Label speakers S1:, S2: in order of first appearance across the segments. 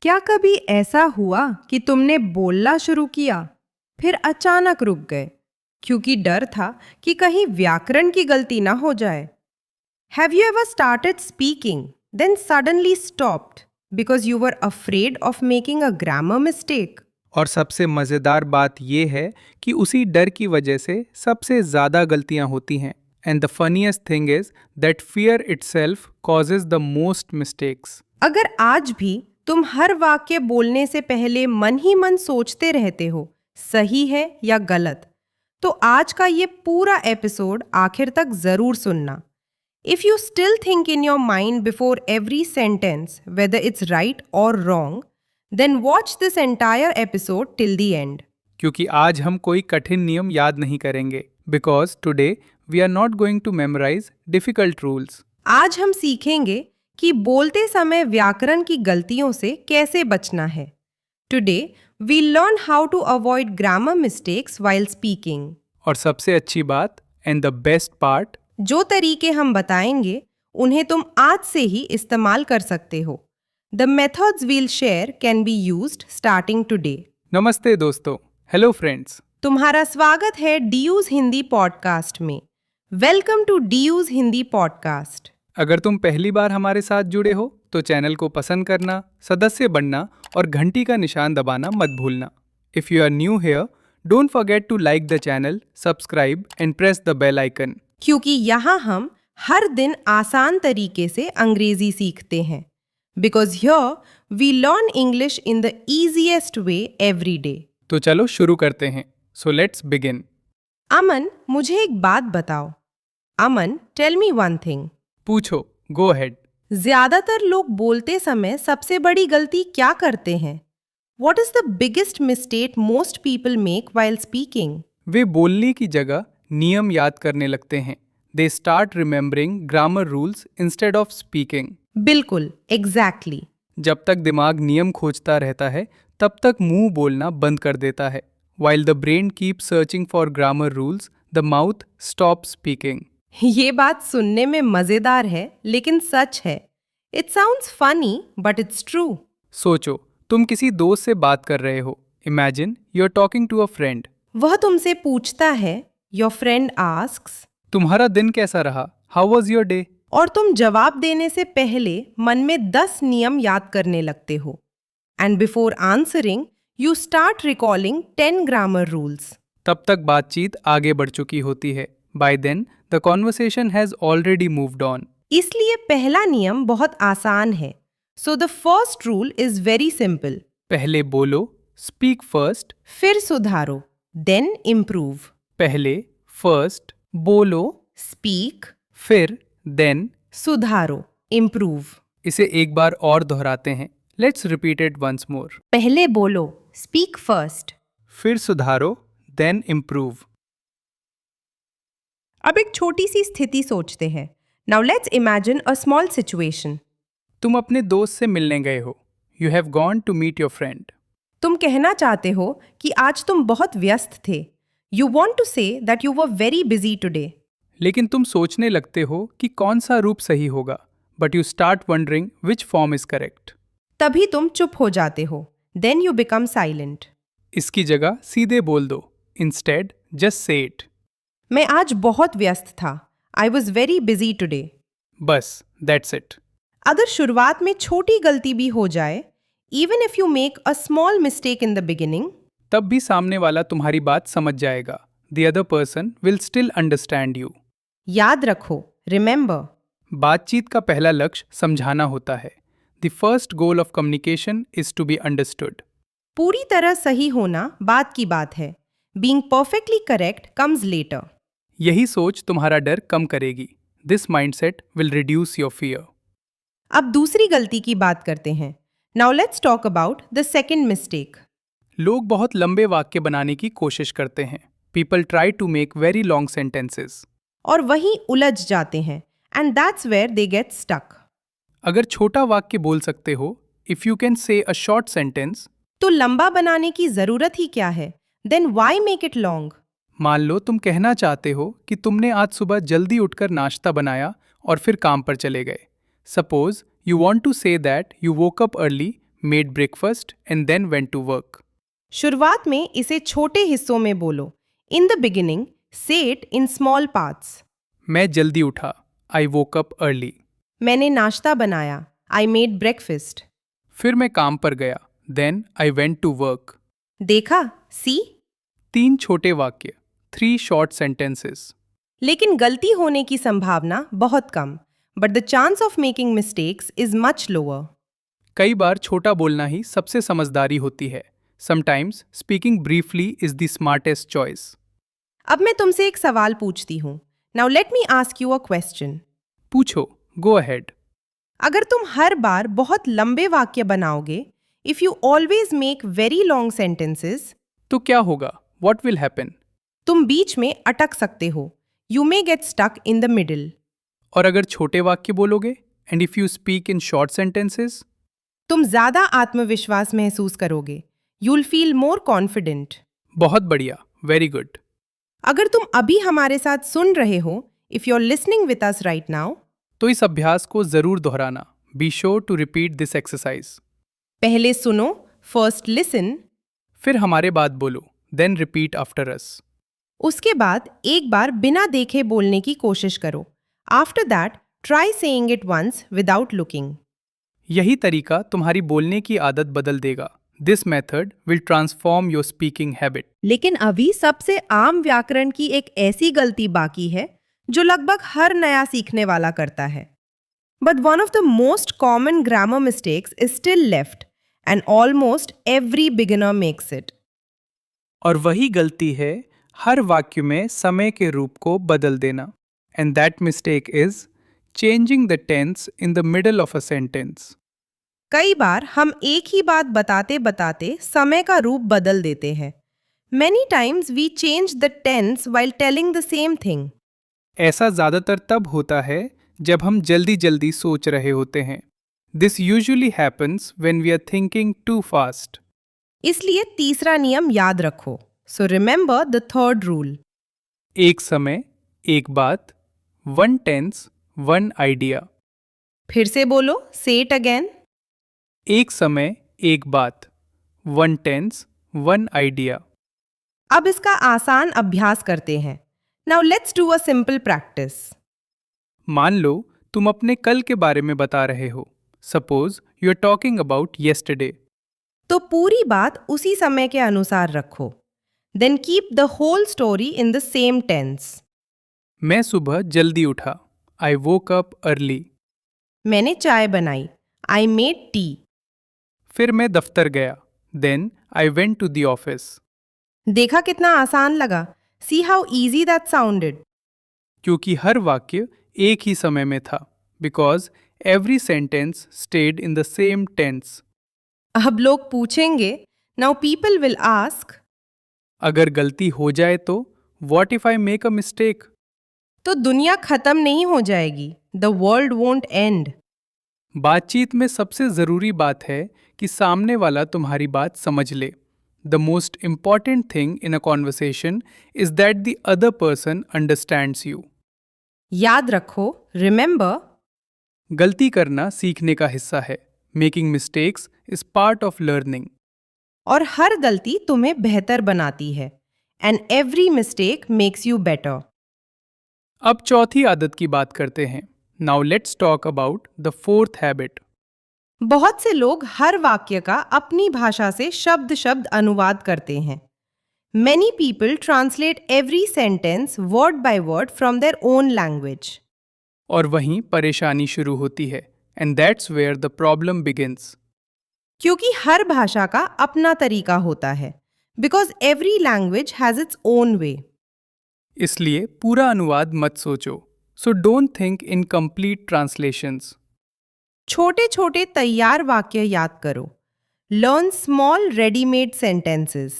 S1: क्या कभी ऐसा हुआ कि तुमने बोलना शुरू किया फिर अचानक रुक गए क्योंकि डर था कि कहीं व्याकरण की गलती ना हो जाए? Have you ever started speaking then suddenly stopped because you were afraid of making a grammar mistake?
S2: और सबसे मज़ेदार बात यह है कि उसी डर की वजह से सबसे ज़्यादा गलतियां होती हैं। And the funniest thing is that fear itself causes the most mistakes.
S1: अगर आज भी तुम हर वाक्य बोलने से पहले मन ही मन सोचते रहते हो सही है या गलत, तो आज का ये पूरा एपिसोड आखिर तक जरूर सुनना। If you still think in your mind before every sentence whether it's right or wrong, then watch this entire episode till the end.
S2: क्योंकि आज हम कोई कठिन नियम याद नहीं करेंगे, because today we are not going to memorise difficult rules.
S1: आज हम सीखेंगे कि बोलते समय व्याकरण की गलतियों से कैसे बचना है। Today, we'll learn how to avoid grammar mistakes while speaking.
S2: और सबसे अच्छी बात एंड द बेस्ट पार्ट,
S1: जो तरीके हम बताएंगे उन्हें तुम आज से ही इस्तेमाल कर सकते हो। The methods we'll share can be used starting today.
S2: नमस्ते दोस्तों, हेलो फ्रेंड्स।
S1: तुम्हारा स्वागत है डीयूज हिंदी पॉडकास्ट में। वेलकम टू डीयूज हिंदी पॉडकास्ट।
S2: अगर तुम पहली बार हमारे साथ जुड़े हो तो चैनल को पसंद करना, सदस्य बनना और घंटी का निशान दबाना मत भूलना। If you are new here, don't forget to like the channel, subscribe and press the bell icon.
S1: क्योंकि यहाँ हम हर दिन आसान तरीके से अंग्रेजी सीखते हैं। Because here we learn English in the easiest way every day.
S2: तो चलो शुरू करते हैं। So let's begin.
S1: अमन, मुझे एक बात बताओ। अमन, टेल मी वन थिंग।
S2: पूछो, गो अहेड।
S1: ज्यादातर लोग बोलते समय सबसे बड़ी गलती क्या करते हैं? What is the biggest mistake most people make while speaking?
S2: वे बोलने की जगह नियम याद करने लगते हैं। They start remembering grammar rules instead of speaking.
S1: बिल्कुल, एग्जैक्टली।
S2: जब तक दिमाग नियम खोजता रहता है तब तक मुंह बोलना बंद कर देता है। While the brain keep searching for grammar rules, the mouth stop speaking.
S1: ये बात सुनने में मजेदार है लेकिन सच है। It sounds funny but it's true.
S2: सोचो, तुम किसी दोस्त से बात कर रहे हो। Imagine you are talking to a friend.
S1: वह तुमसे पूछता है, योर फ्रेंड आस्क्स,
S2: तुम्हारा दिन कैसा रहा? How was your day?
S1: और तुम जवाब देने से पहले मन में 10 नियम याद करने लगते हो। And before answering you start recalling 10 grammar rules.
S2: तब तक बातचीत आगे बढ़ चुकी होती है। By then the conversation has already moved on.
S1: इसलिए पहला नियम बहुत आसान है। So the first rule is very simple.
S2: पहले बोलो, स्पीक फर्स्ट।
S1: फिर सुधारो, देन इम्प्रूव।
S2: पहले फर्स्ट बोलो,
S1: स्पीक,
S2: फिर देन
S1: सुधारो, इम्प्रूव।
S2: इसे एक बार और दोहराते हैं। Let's repeat it once more.
S1: पहले बोलो, स्पीक फर्स्ट।
S2: फिर सुधारो, देन इम्प्रूव।
S1: अब एक छोटी सी स्थिति सोचते हैं। Now let's imagine a small situation.
S2: तुम अपने दोस्त से मिलने गए हो। You have gone to meet your friend.
S1: तुम कहना चाहते हो कि आज तुम बहुत व्यस्त थे। You want to say that you were very busy today.
S2: लेकिन तुम सोचने लगते हो कि कौन सा रूप सही होगा, but you start wondering which form is correct.
S1: तभी तुम चुप हो जाते हो। Then you become silent.
S2: इसकी जगह सीधे बोल दो। Instead just say it.
S1: मैं आज बहुत व्यस्त था। I was very busy today.
S2: बस, दैट्स इट।
S1: अगर शुरुआत में छोटी गलती भी हो जाए, even if you make a small mistake in the beginning,
S2: तब भी सामने वाला तुम्हारी बात समझ जाएगा। The other person will still understand you.
S1: याद रखो, रिमेंबर,
S2: बातचीत का पहला लक्ष्य समझाना होता है। The first goal of communication is to be understood.
S1: पूरी तरह सही होना बात की बात है। Being perfectly correct comes later.
S2: यही सोच तुम्हारा डर कम करेगी। This mindset will reduce your fear.
S1: अब दूसरी गलती की बात करते हैं। Now let's talk about the second mistake.
S2: लोग बहुत लंबे वाक्य बनाने की कोशिश करते हैं। People try to make very long sentences.
S1: और वहीं उलझ जाते हैं। And that's where they get stuck.
S2: अगर छोटा वाक्य बोल सकते हो, if you can say a short sentence,
S1: तो लंबा बनाने की जरूरत ही क्या है? Then why make it long?
S2: मान लो तुम कहना चाहते हो कि तुमने आज सुबह जल्दी उठकर नाश्ता बनाया और फिर काम पर चले गए। Suppose you want to say that you woke up early made breakfast, and then went to work.
S1: शुरुआत में इसे छोटे हिस्सों में बोलो. इन द बिगिनिंग, से इट इन स्मॉल पार्ट्स.
S2: मैं जल्दी उठा. I woke up early.
S1: मैंने नाश्ता बनाया. I made breakfast.
S2: फिर मैं काम पर गया. Then I went to work.
S1: देखा, सी.
S2: 3 छोटे वाक्य, 3 short sentences.
S1: लेकिन गलती होने की संभावना बहुत कम. But the chance of making mistakes is much lower.
S2: कई बार छोटा बोलना ही सबसे समझदारी होती है. Sometimes speaking briefly is the smartest choice.
S1: अब मैं तुमसे एक सवाल पूछती हूँ. Now let me ask you a question.
S2: पूछो. Go ahead.
S1: अगर तुम हर बार बहुत लंबे वाक्य बनाओगे, if you always make very long sentences,
S2: तो क्या होगा? What will happen?
S1: तुम बीच में अटक सकते हो. You may get stuck in the middle.
S2: और अगर छोटे वाक्य बोलोगे, and if you speak in short sentences,
S1: तुम ज्यादा आत्मविश्वास महसूस करोगे. You'll feel more confident.
S2: बहुत बढ़िया. Very good.
S1: अगर तुम अभी हमारे साथ सुन रहे हो, if you are listening with us right now,
S2: तो इस अभ्यास को जरूर दोहराना. Be sure to repeat this exercise.
S1: पहले सुनो, फर्स्ट लिसन.
S2: फिर हमारे बाद बोलो. Then repeat after us.
S1: उसके बाद एक बार बिना देखे बोलने की कोशिश करो. After that try saying it once without looking.
S2: यही तरीका तुम्हारी बोलने की आदत बदल देगा. This method will transform your speaking habit.
S1: लेकिन अभी सबसे आम व्याकरण की एक ऐसी गलती बाकी है जो लगभग हर नया सीखने वाला करता है. But one of the most common grammar mistakes is still left and almost every beginner makes it.
S2: और वही गलती है हर वाक्य में समय के रूप को बदल देना. And that mistake is changing the tense in the middle of a sentence.
S1: कई बार हम एक ही बात बताते बताते समय का रूप बदल देते हैं. Many times we change the tense while telling the same thing.
S2: ऐसा ज़्यादातर तब होता है जब हम जल्दी जल्दी सोच रहे होते हैं. This usually happens when we are thinking too fast.
S1: इसलिए तीसरा नियम याद रखो. So remember the third rule.
S2: एक समय, एक बात, one tense, one idea.
S1: फिर से बोलो, say it again.
S2: एक समय, एक बात, one tense, one idea.
S1: अब इसका आसान अभ्यास करते हैं. Now let's do a simple practice.
S2: मान लो तुम अपने कल के बारे में बता रहे हो. Suppose you are talking about yesterday.
S1: तो पूरी बात उसी समय के अनुसार रखो. Then keep the whole story in the same tense.
S2: मैं सुबह जल्दी उठा. I woke up early.
S1: मैंने चाय बनाई. I made tea.
S2: फिर मैं दफ्तर गया. Then I went to the office.
S1: देखा कितना आसान लगा. See how easy that sounded.
S2: क्योंकि हर वाक्य एक ही समय में था. Because every sentence stayed in the same tense.
S1: अब लोग पूछेंगे, now people will ask,
S2: अगर गलती हो जाए तो What if I make a mistake?
S1: तो दुनिया खत्म नहीं हो जाएगी. The world won't end.
S2: बातचीत में सबसे ज़रूरी बात है कि सामने वाला तुम्हारी बात समझ ले. The most important thing in a conversation is that the other person understands you.
S1: याद रखो, remember,
S2: गलती करना सीखने का हिस्सा है. Making mistakes is part of learning.
S1: और हर गलती तुम्हें बेहतर बनाती है. And every mistake makes you better.
S2: अब चौथी आदत की बात करते हैं. Now let's talk about the fourth habit.
S1: बहुत से लोग हर वाक्य का अपनी भाषा से शब्द शब्द अनुवाद करते हैं. Many people translate every sentence word by word from their own language.
S2: और वहीं परेशानी शुरू होती है. And that's where the problem begins.
S1: क्योंकि हर भाषा का अपना तरीका होता है. Because every language has its own way.
S2: इसलिए पूरा अनुवाद मत सोचो. So don't think in complete translations.
S1: छोटे छोटे तैयार वाक्य याद करो. Learn small ready-made sentences.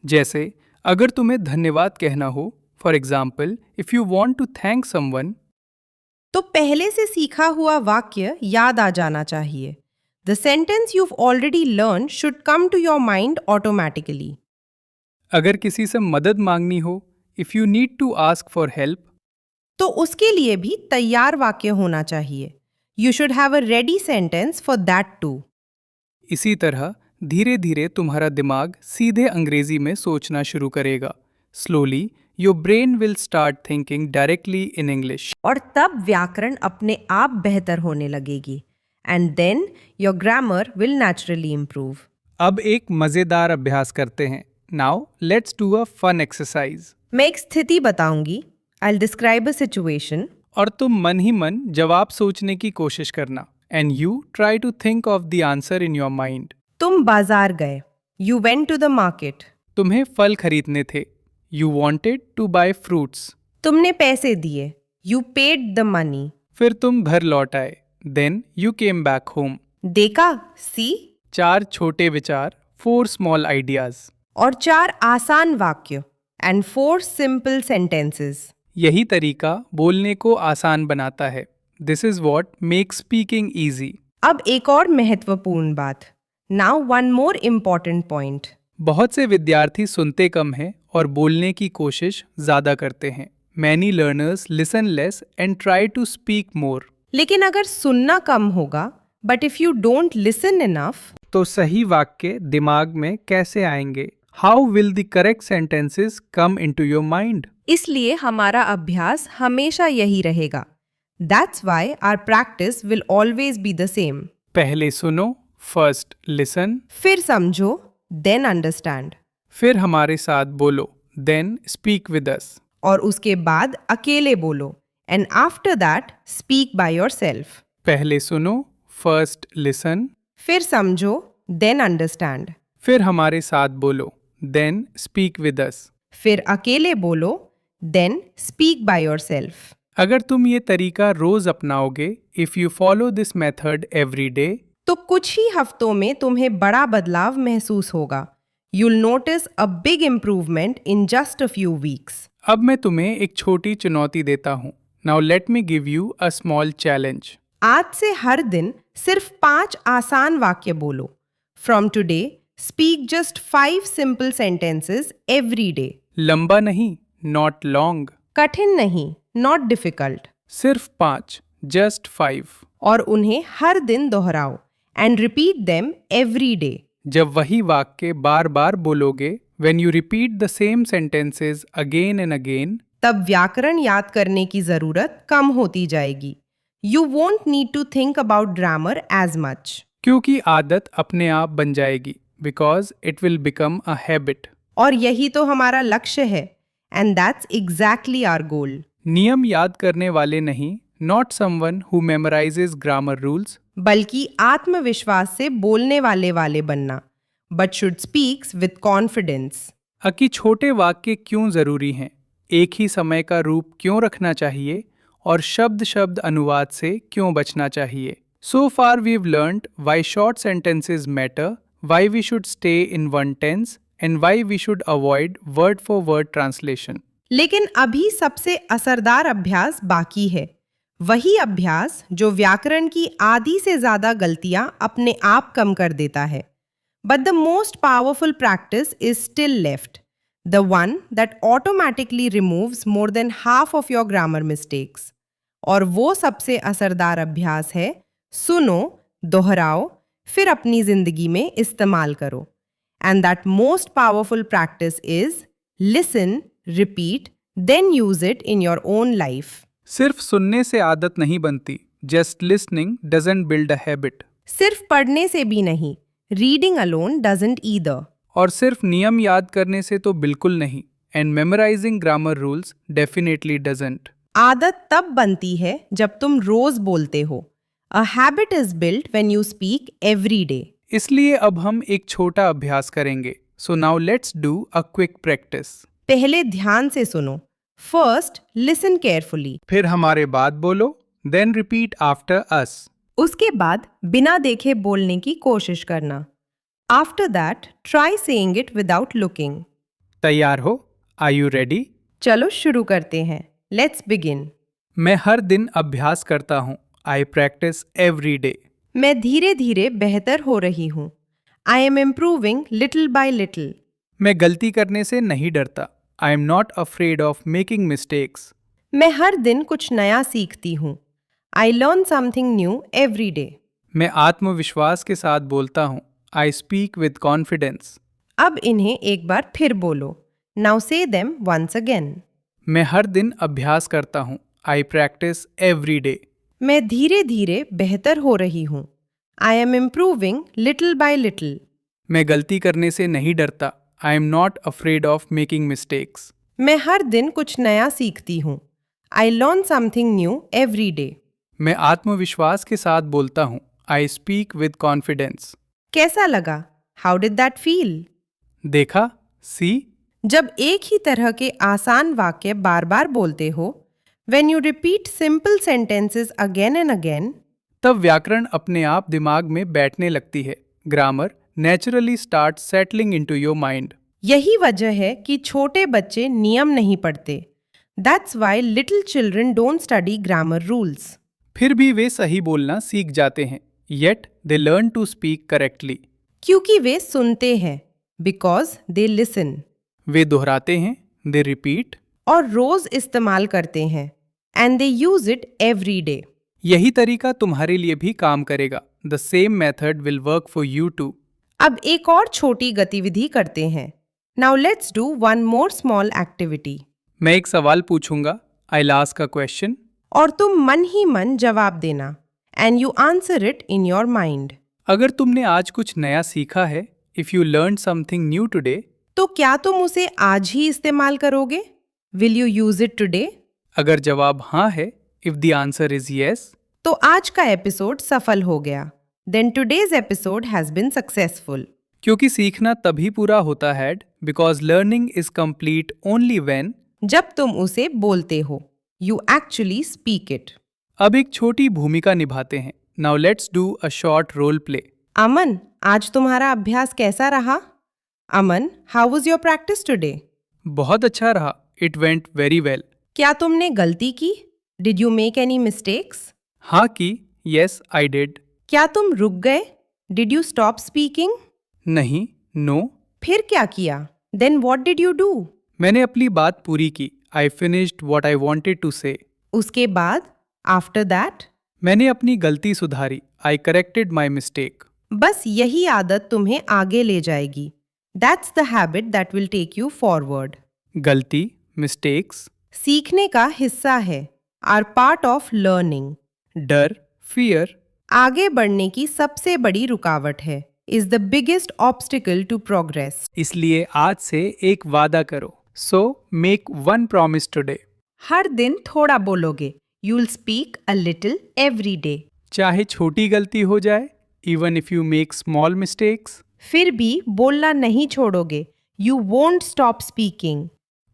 S2: जैसे अगर तुम्हें धन्यवाद कहना हो, for example, if you want to thank someone,
S1: तो पहले से सीखा हुआ वाक्य याद आ जाना चाहिए. The sentence you've already learned should come to your mind automatically.
S2: अगर किसी से मदद मांगनी हो, if you need to ask for help,
S1: तो उसके लिए भी तैयार वाक्य होना चाहिए. You should have a ready sentence for that too.
S2: इसी तरह धीरे धीरे तुम्हारा दिमाग सीधे अंग्रेजी में सोचना शुरू करेगा। Slowly your brain will start thinking directly in English.
S1: और तब व्याकरण अपने आप बेहतर होने लगेगी and then your grammar will naturally improve.
S2: अब एक मजेदार अभ्यास करते हैं। Now let's do a fun exercise.
S1: मैं एक स्थिति बताऊंगी। I describe a situation.
S2: और तुम मन ही मन जवाब सोचने की कोशिश करना। And you try to think of the answer in your mind.
S1: तुम बाजार गए। You went to the market.
S2: तुम्हें फल खरीदने थे। You wanted to buy fruits.
S1: तुमने पैसे दिए। You paid the money.
S2: फिर तुम घर लौट आए। Then you came back home.
S1: देखा, सी।
S2: 4 छोटे विचार, 4 स्मॉल आइडियाज।
S1: और 4 आसान वाक्य एंड 4 सिंपल सेंटेंसेस।
S2: यही तरीका बोलने को आसान बनाता है। This is what makes speaking easy.
S1: अब एक और महत्वपूर्ण बात। Now one more important point.
S2: बहुत से विद्यार्थी सुनते कम हैं और बोलने की कोशिश ज्यादा करते हैं। Many learners listen less and try to speak more.
S1: लेकिन अगर सुनना कम होगा but if you don't listen enough,
S2: तो सही वाक्य दिमाग में कैसे आएंगे? How will the correct sentences come into your mind?
S1: इसलिए हमारा अभ्यास हमेशा यही रहेगा। That's why our practice will always be the same.
S2: पहले सुनो, फर्स्ट लिसन।
S1: फिर समझो, देन अंडरस्टैंड।
S2: फिर हमारे साथ बोलो, देन स्पीक विद अस।
S1: और उसके बाद अकेले बोलो and after that speak by yourself.
S2: पहले सुनो, फर्स्ट लिसन।
S1: फिर समझो, देन अंडरस्टैंड।
S2: फिर हमारे साथ बोलो, देन स्पीक विद अस।
S1: फिर अकेले बोलो, देन स्पीक बाय योरसेल्फ।
S2: अगर तुम ये तरीका रोज अपनाओगे, if you follow this method every day,
S1: तो कुछ ही हफ्तों में तुम्हें बड़ा बदलाव महसूस होगा। You'll notice a big improvement in just a few weeks.
S2: अब मैं तुम्हें एक छोटी चुनौती देता हूँ। Now let me give you a small challenge.
S1: आज से हर दिन सिर्फ 5 आसान वाक्य बोलो। From today, speak just 5 simple sentences every day.
S2: लंबा नहीं, not long.
S1: कठिन नहीं, not difficult.
S2: सिर्फ 5, just 5.
S1: और उन्हें हर दिन दोहराओ and repeat them every day.
S2: जब वही वाक्य बार बार बोलोगे, when you repeat the same sentences again and again,
S1: तब व्याकरण याद करने की जरूरत कम होती जाएगी। You won't need to think about grammar as much.
S2: क्योंकि आदत अपने आप बन जाएगी, because it will become a habit.
S1: और यही तो हमारा लक्ष्य है and that's exactly our goal.
S2: नियम याद करने वाले नहीं, not someone who memorizes grammar rules,
S1: बल्कि आत्मविश्वास से बोलने वाले बनना, but should speaks with confidence.
S2: कि छोटे वाक्य क्यों जरूरी हैं, एक ही समय का रूप क्यों रखना चाहिए और शब्द शब्द अनुवाद से क्यों बचना चाहिए. So far we've learned why short sentences matter, why we should stay in one tense and why we should avoid word for word translation.
S1: लेकिन अभी सबसे असरदार अभ्यास बाकी है, वही अभ्यास जो व्याकरण की आधी से ज्यादा गलतियां अपने आप कम कर देता है. But the most powerful practice is still left, the one that automatically removes more than half of your grammar mistakes. और वो सबसे असरदार अभ्यास है, सुनो, दोहराओ, फिर अपनी जिंदगी में इस्तेमाल करो. And that most powerful practice is listen, repeat, then use it in your own life.
S2: सिर्फ सुनने से आदत नहीं बनती, just listening doesn't build a habit.
S1: सिर्फ पढ़ने से भी नहीं, reading alone doesn't either.
S2: और सिर्फ नियम याद करने से तो बिल्कुल नहीं, and memorizing grammar rules definitely doesn't.
S1: आदत तब बनती है जब तुम रोज बोलते हो. A habit is built when you speak every day.
S2: इसलिए अब हम एक छोटा अभ्यास करेंगे. So now let's do a quick practice.
S1: पहले ध्यान से सुनो. First, listen carefully.
S2: फिर हमारे बाद बोलो, then repeat after us.
S1: उसके बाद बिना देखे बोलने की कोशिश करना. After that, try saying it without looking.
S2: तैयार हो? Are you ready?
S1: चलो शुरू करते हैं. Let's begin.
S2: मैं हर दिन अभ्यास करता हूँ. I practice every day.
S1: मैं धीरे धीरे बेहतर हो रही हूँ. I am improving little by little.
S2: मैं गलती करने से नहीं डरता. I am not afraid of making mistakes.
S1: मैं हर दिन कुछ नया सीखती हूँ. I learn something new every day.
S2: मैं आत्मविश्वास के साथ बोलता हूँ. I speak with confidence.
S1: अब इन्हें एक बार फिर बोलो. Now say them once again.
S2: मैं हर दिन अभ्यास करता हूँ. I practice every day.
S1: मैं धीरे धीरे बेहतर हो रही हूँ. I am improving little by little.
S2: मैं गलती करने से नहीं डरता. I am not afraid of making mistakes.
S1: मैं हर दिन कुछ नया सीखती हूँ. I learn something new every day.
S2: मैं आत्मविश्वास के साथ बोलता हूँ. I speak with confidence.
S1: कैसा लगा? How did that feel?
S2: देखा? See?
S1: जब एक ही तरह के आसान वाक्य बार बार बोलते हो, when you repeat simple sentences again and again,
S2: तब व्याकरण अपने आप दिमाग में बैठने लगती है. Grammar naturally start settling into your mind.
S1: यही वजह है कि छोटे बच्चे नियम नहीं पढ़ते. That's why little children don't study grammar rules.
S2: फिर भी वे सही बोलना सीख जाते हैं. Yet they learn to speak correctly.
S1: क्योंकि वे सुनते हैं. Because they listen.
S2: वे दोहराते हैं. They repeat.
S1: और रोज इस्तेमाल करते हैं. And they use it every day.
S2: यही तरीका तुम्हारे लिए भी काम करेगा. The same method will work for you too.
S1: अब एक और छोटी गतिविधि करते हैं. Now let's do one more small activity.
S2: मैं एक सवाल पूछूंगा. I'll ask a question.
S1: और तुम मन ही मन जवाब देना. And you answer it in your mind.
S2: अगर तुमने आज कुछ नया सीखा है, if you learned something new today,
S1: तो क्या तुम उसे आज ही इस्तेमाल करोगे? Will you use it today?
S2: अगर जवाब हाँ है, if the answer is yes,
S1: तो आज का एपिसोड सफल हो गया. Then today's episode has been successful.
S2: क्योंकि सीखना तभी पूरा होता है because learning is complete only when.
S1: जब तुम उसे बोलते हो. You actually speak it.
S2: अब एक छोटी भूमिका निभाते हैं. Now let's do a short role play.
S1: अमन, आज तुम्हारा अभ्यास कैसा रहा? अमन, how was your practice today?
S2: बहुत अच्छा रहा. It went very well.
S1: क्या तुमने गलती की? Did you make any mistakes?
S2: हाँ की. Yes, I did.
S1: क्या तुम रुक गए? Did you stop speaking?
S2: नहीं. No.
S1: फिर क्या किया? Then what did you do?
S2: मैंने अपनी बात पूरी की. I finished what I wanted to say.
S1: उसके बाद? After that?
S2: मैंने अपनी गलती सुधारी. I corrected my mistake.
S1: बस यही आदत तुम्हें आगे ले जाएगी. That's the habit that will take you forward.
S2: गलती, mistakes,
S1: सीखने का हिस्सा है. Are part of learning.
S2: डर, fear,
S1: आगे बढ़ने की सबसे बड़ी रुकावट है. Is the biggest obstacle to progress.
S2: इसलिए आज से एक वादा करो. So make one promise today.
S1: हर दिन थोड़ा बोलोगे. You'll speak a little every day.
S2: चाहे छोटी गलती हो जाए, even if you make small mistakes.
S1: फिर भी बोलना नहीं छोड़ोगे. You won't stop speaking.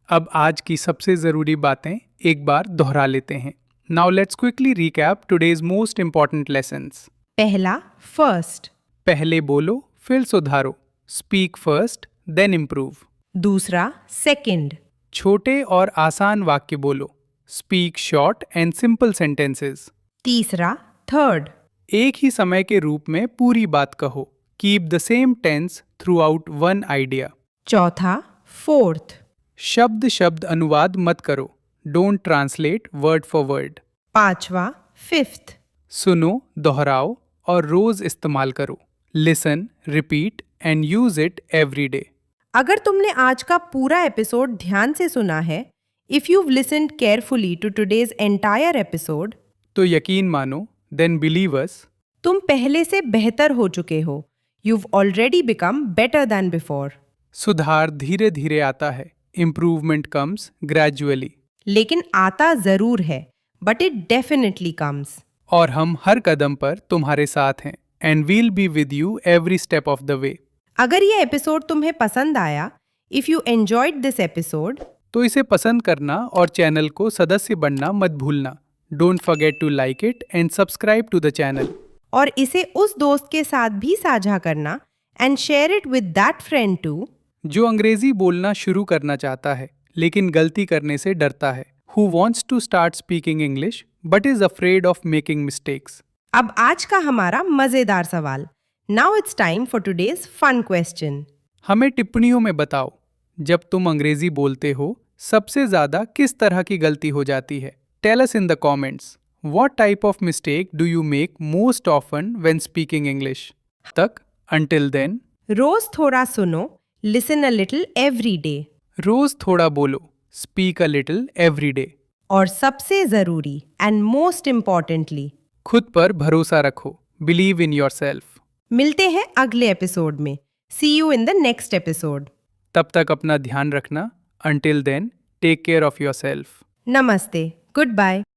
S2: अब आज की सबसे ज़रूरी बातें एक बार दोहरा लेते हैं. Now let's quickly recap today's most important lessons.
S1: पहला, first.
S2: पहले बोलो, फिर सुधारो. Speak first, then improve.
S1: दूसरा, second.
S2: छोटे और आसान वाक्य बोलो. Speak short and simple sentences.
S1: तीसरा, third.
S2: एक ही समय के रूप में पूरी बात कहो. Keep the same tense throughout one idea.
S1: चौथा, fourth.
S2: शब्द शब्द अनुवाद मत करो. Don't translate word for word.
S1: पांचवा, fifth.
S2: सुनो, दोहराओ और रोज इस्तेमाल करो. Listen, repeat and use it every day.
S1: अगर तुमने आज का पूरा एपिसोड ध्यान से सुना है, if you've listened carefully to today's entire episode,
S2: तो यकीन मानो, then believe us,
S1: तुम पहले से बेहतर हो चुके हो. You've already become better than before.
S2: सुधार धीरे धीरे आता है. Improvement comes gradually.
S1: लेकिन आता जरूर है, but it definitely comes.
S2: और हम हर कदम पर तुम्हारे साथ हैं. And we'll be with you every step of the way.
S1: अगर ये एपिसोड तुम्हें पसंद आया, if you enjoyed this episode,
S2: तो इसे पसंद करना और चैनल को सदस्य बनना मत भूलना. Don't forget to like it and subscribe to the channel.
S1: और इसे उस दोस्त के साथ भी साझा करना and share it with that friend too,
S2: जो अंग्रेजी बोलना शुरू करना चाहता है लेकिन गलती करने से डरता है. Who wants to start speaking English but is afraid of making mistakes.
S1: अब आज का हमारा मजेदार सवाल. Now it's time for today's fun question.
S2: हमें टिप्पणियों में बताओ, जब तुम अंग्रेजी बोलते हो सबसे ज्यादा किस तरह की गलती हो जाती है. Tell us in the comments. What type of mistake do you make most often when speaking English? तक Until then,
S1: रोज थोड़ा सुनो, listen a little every day.
S2: रोज थोड़ा बोलो, speak a little every day.
S1: और सबसे जरूरी एंड मोस्ट इम्पॉर्टेंटली,
S2: खुद पर भरोसा रखो, बिलीव इन योर सेल्फ।
S1: मिलते हैं अगले एपिसोड में। See you in the next episode.
S2: तब तक अपना ध्यान रखना। Until then, take care of yourself.
S1: नमस्ते, गुड बाय।